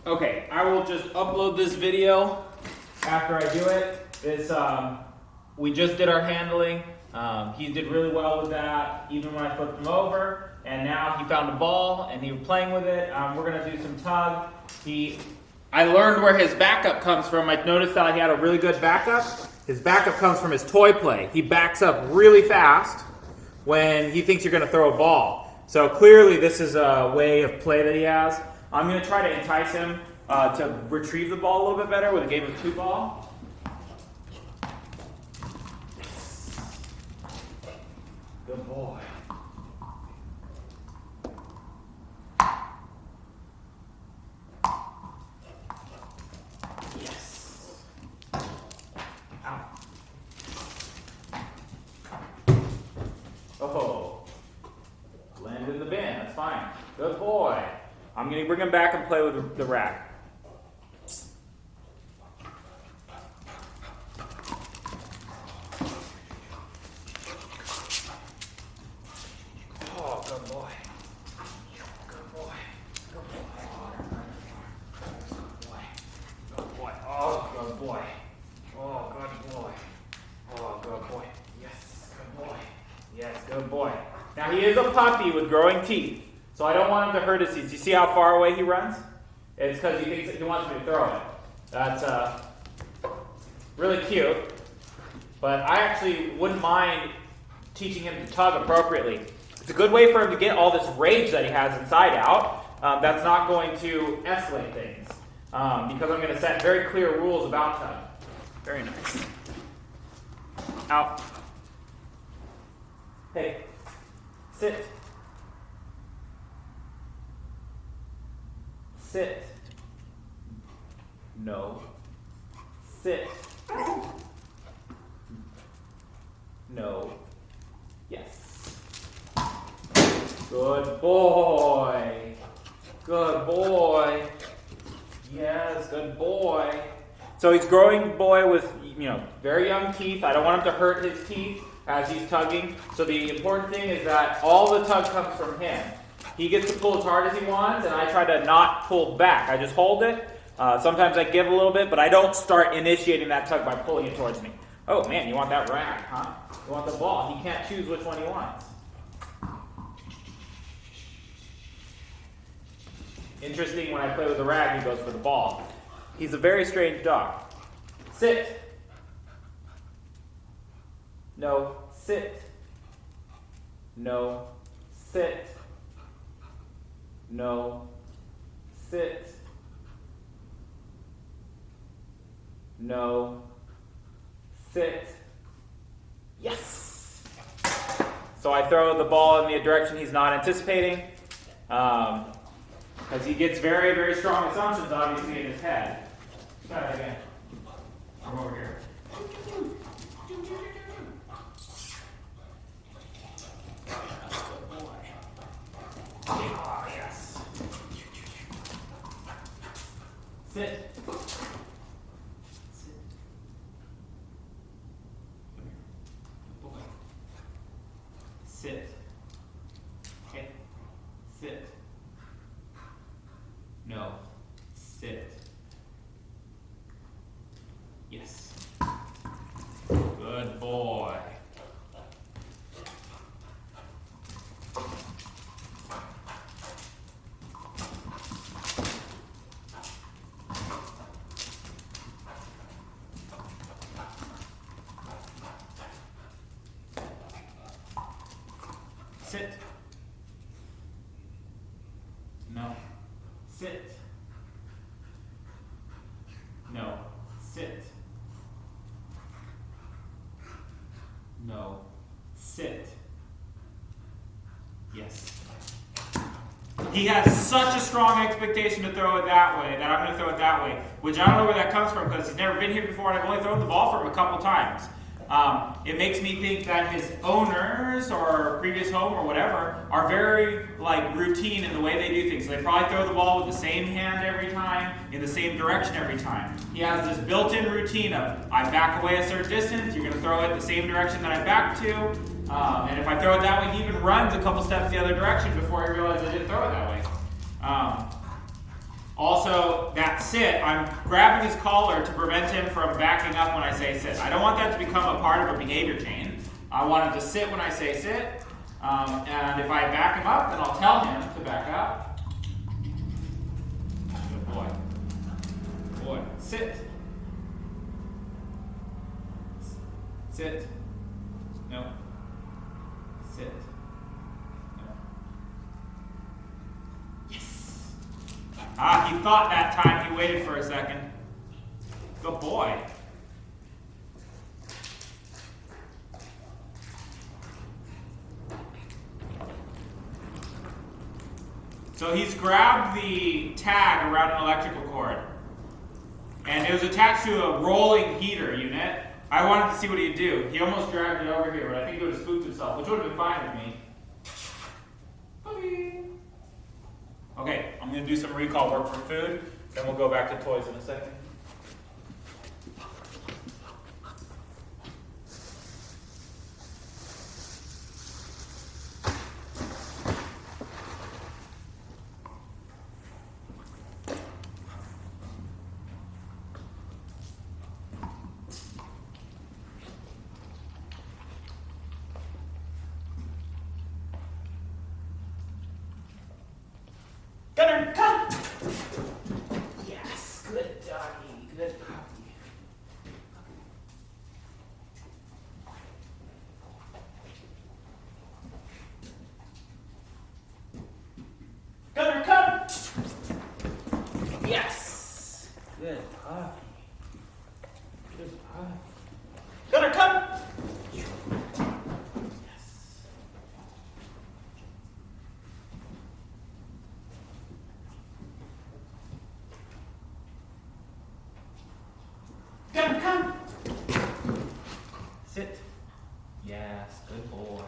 Okay, I will just upload this video after I do it. We just did our handling. He did really well with that, even when I flipped him over. And now he found a ball and he was playing with it. We're gonna do some tug. I learned where his backup comes from. I noticed that he had a really good backup. His backup comes from his toy play. He backs up really fast when he thinks you're gonna throw a ball. So clearly this is a way of play that he has. I'm gonna try to entice him to retrieve the ball a little bit better with a game of 2-ball. Good boy. Yes. Ow. Oh. Landed in the bin. That's fine. Good boy. I'm going to bring him back and play with the rack. Oh, good boy. Good boy. Good boy. Good boy. Oh, good boy. Oh, good boy. Oh, good boy. Yes, good boy. Yes, good boy. Now, he is a puppy with growing teeth, so I don't want him to hurt his teeth. You see how far away he runs? It's because he thinks that he wants me to throw it. That's really cute, but I actually wouldn't mind teaching him to tug appropriately. It's a good way for him to get all this rage that he has inside out. That's not going to escalate things because I'm going to set very clear rules about tug. Very nice. Out. Hey, sit. Sit. No. Sit. No. Yes. Good boy. Good boy. Yes, good boy. So he's growing boy with, very young teeth. I don't want him to hurt his teeth as he's tugging. So the important thing is that all the tug comes from him. He gets to pull as hard as he wants, and I try to not pull back. I just hold it. Sometimes I give a little bit, but I don't start initiating that tug by pulling it towards me. Oh man, you want that rack, huh? You want the ball. He can't choose which one he wants. Interesting, when I play with the rag, he goes for the ball. He's a very strange dog. Sit. No. Sit. No. Sit. No. Sit. No. Sit. Yes! So I throw the ball in the direction he's not anticipating. Because he gets very, very strong assumptions, obviously, in his head. Try that again. I'm over here. Oh, yes. Sit. Sit. Boy. Sit. Okay. Sit. No. Sit. Yes. Good boy. Sit. No. Sit. No. Sit. No. Sit. Yes. He has such a strong expectation to throw it that way that I'm going to throw it that way, which I don't know where that comes from because he's never been here before and I've only thrown the ball for him a couple times. It makes me think that his owners or previous home or whatever are very routine in the way they do things. So they probably throw the ball with the same hand every time, in the same direction every time. He has this built-in routine of, I back away a certain distance, you're going to throw it the same direction that I back to, and if I throw it that way, he even runs a couple steps the other direction before he realizes I didn't throw it that way. Also, sit, I'm grabbing his collar to prevent him from backing up when I say sit. I don't want that to become a part of a behavior chain. I want him to sit when I say sit. And if I back him up, then I'll tell him to back up. Good boy. Boy, sit. Sit. No. Sit. No. Yes. Ah, he thought that time. He waited for a second. Good boy. So he's grabbed the tag around an electrical cord. And it was attached to a rolling heater unit. I wanted to see what he'd do. He almost dragged it over here, but I think he would have spooked himself, which would have been fine with me. Puppy. Okay, I'm going to do some recall work for food, then we'll go back to toys in a second. Gunnar, come! Yes, good doggy, good puppy. Gunnar, come! Yes, good puppy. Good puppy. Gunnar, come! Come. Sit. Yes, good boy.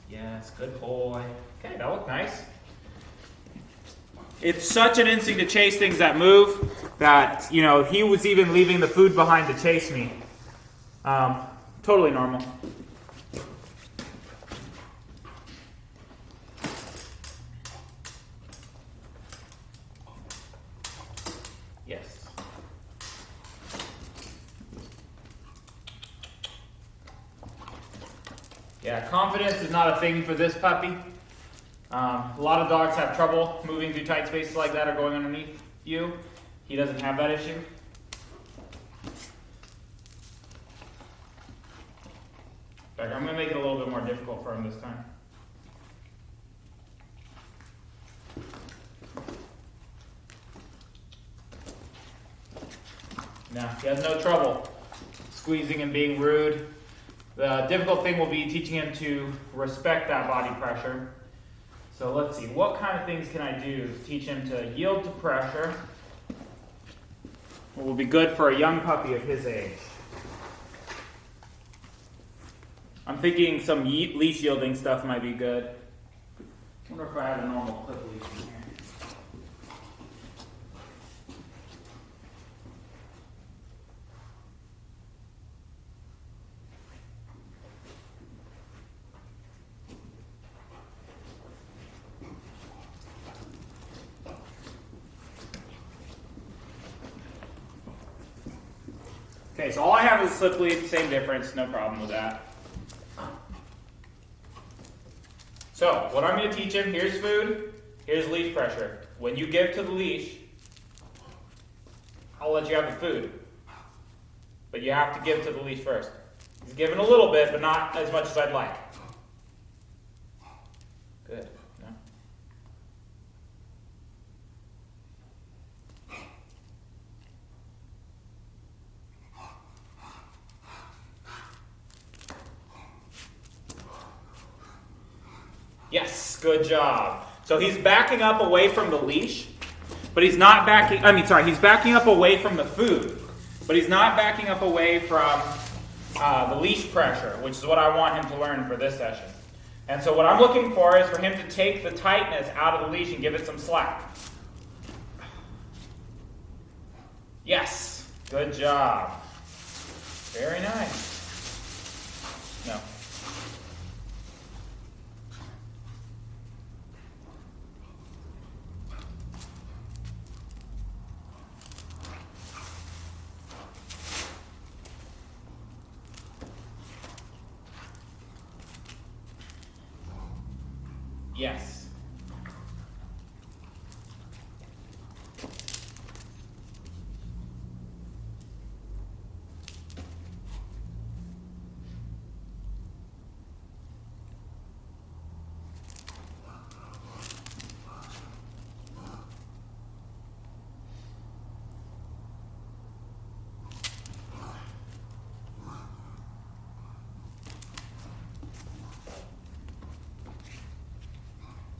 Yes, good boy. Okay, that looked nice. It's such an instinct to chase things that move that, he was even leaving the food behind to chase me. Totally normal. Yes. Yeah, confidence is not a thing for this puppy. A lot of dogs have trouble moving through tight spaces like that or going underneath you. He doesn't have that issue. In fact, I'm going to make it a little bit more difficult for him this time. Now, he has no trouble squeezing and being rude. The difficult thing will be teaching him to respect that body pressure. So let's see, what kind of things can I do to teach him to yield to pressure? What will be good for a young puppy of his age? I'm thinking some leash yielding stuff might be good. I wonder if I have a normal clip leash in here. Okay, so all I have is slip lead, same difference, no problem with that. So, what I'm going to teach him, here's food, here's leash pressure. When you give to the leash, I'll let you have the food. But you have to give to the leash first. He's given a little bit, but not as much as I'd like. Good. No? Yes, good job. So he's backing up away from the leash, but he's not he's backing up away from the food, but he's not backing up away from the leash pressure, which is what I want him to learn for this session. And so what I'm looking for is for him to take the tightness out of the leash and give it some slack. Yes, good job. Very nice. No. Yes.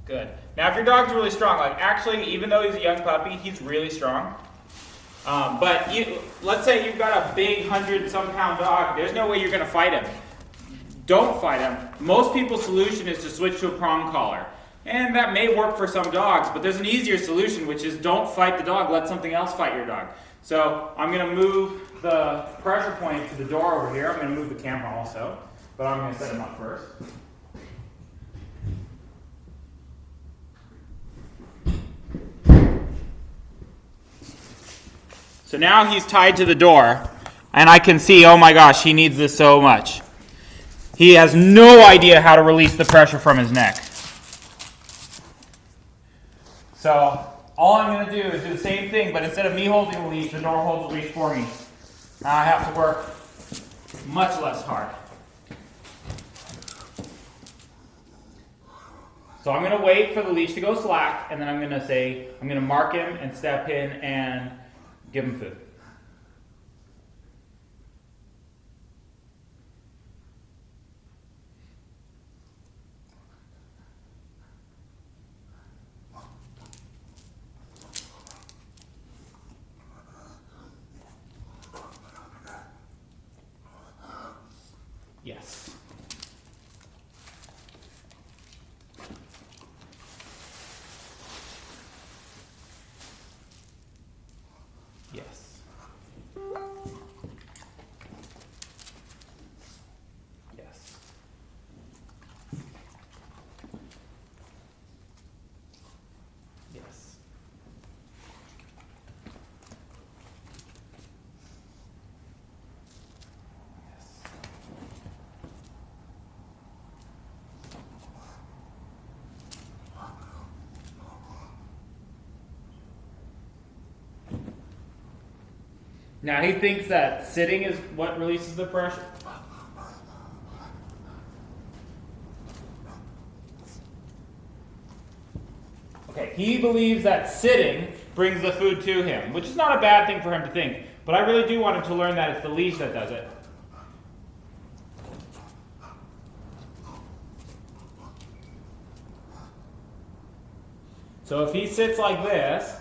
Good. Now, if your dog's really strong, like actually, even though he's a young puppy, he's really strong. But let's say you've got a big 100-some-pound dog. There's no way you're going to fight him. Don't fight him. Most people's solution is to switch to a prong collar. And that may work for some dogs, but there's an easier solution, which is don't fight the dog. Let something else fight your dog. So I'm going to move the pressure point to the door over here. I'm going to move the camera also, but I'm going to set him up first. So now he's tied to the door, and I can see, oh my gosh, he needs this so much. He has no idea how to release the pressure from his neck. So all I'm going to do is do the same thing, but instead of me holding the leash, the door holds the leash for me. Now I have to work much less hard. So I'm going to wait for the leash to go slack, and then I'm going to mark him and step in and give him food. Yes. Yes. Yes. Yes. Now he thinks that sitting is what releases the pressure. Okay, he believes that sitting brings the food to him, which is not a bad thing for him to think. But I really do want him to learn that it's the leash that does it. So if he sits like this,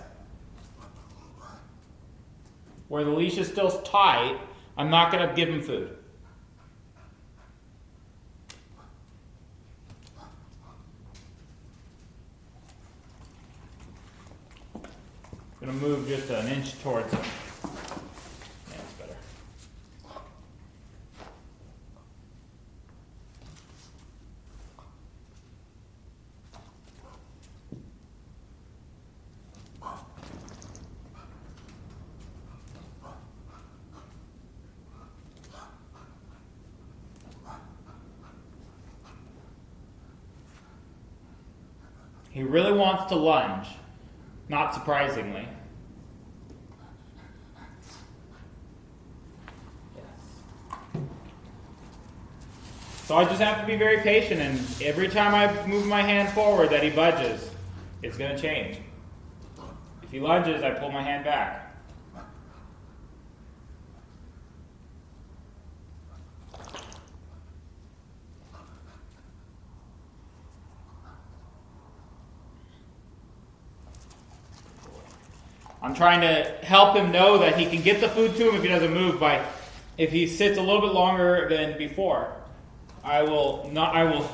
where the leash is still tight, I'm not going to give him food. I'm going to move just an inch towards him. Yeah, that's better. He really wants to lunge, not surprisingly. Yes. So I just have to be very patient, and every time I move my hand forward that he budges, it's going to change. If he lunges, I pull my hand back. I'm trying to help him know that he can get the food to him if he doesn't move if he sits a little bit longer than before. I will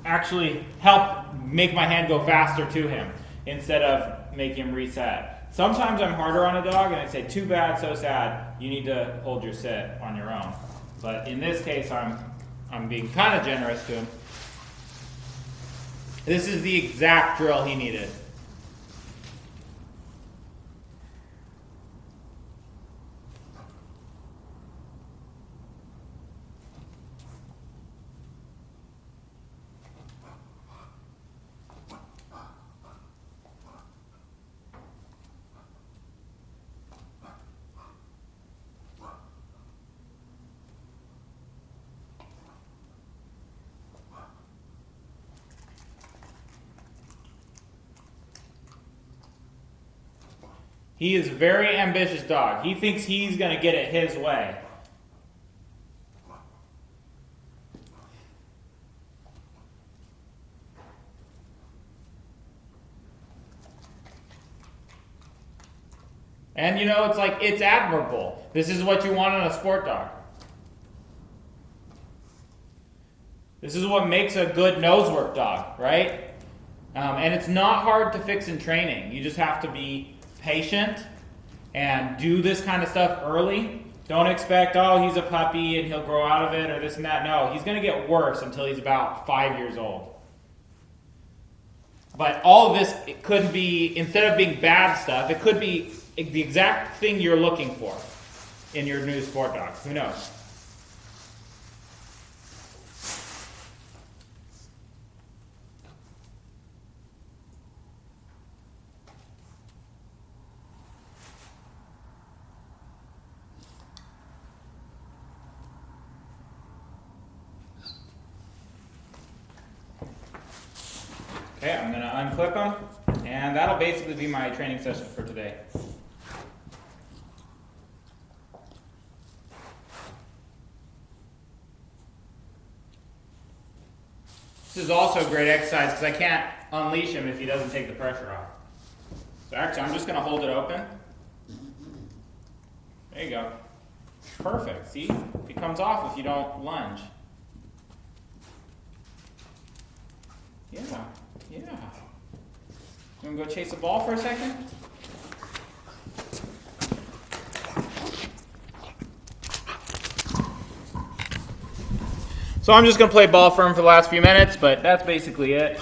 actually help make my hand go faster to him instead of make him reset. Sometimes I'm harder on a dog and I say, too bad, so sad, you need to hold your sit on your own. But in this case, I'm being kind of generous to him. This is the exact drill he needed. He is a very ambitious dog. He thinks he's going to get it his way. And you know, it's admirable. This is what you want in a sport dog. This is what makes a good nose work dog, right? And it's not hard to fix in training. You just have to be patient and do this kind of stuff early. Don't expect, oh, he's a puppy and he'll grow out of it or this and that. No, he's going to get worse until he's about 5 years old. But all of this, it could be, instead of being bad stuff, it could be the exact thing you're looking for in your new sport dog. Who knows? Okay, I'm going to unclip them, and that'll basically be my training session for today. This is also a great exercise because I can't unleash him if he doesn't take the pressure off. So actually, I'm just going to hold it open. There you go. Perfect. See? It comes off if you don't lunge. Yeah. Yeah. You want to go chase a ball for a second? So I'm just going to play ball for him for the last few minutes, but that's basically it.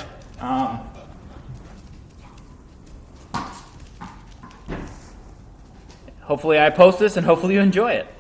Hopefully I post this and hopefully you enjoy it.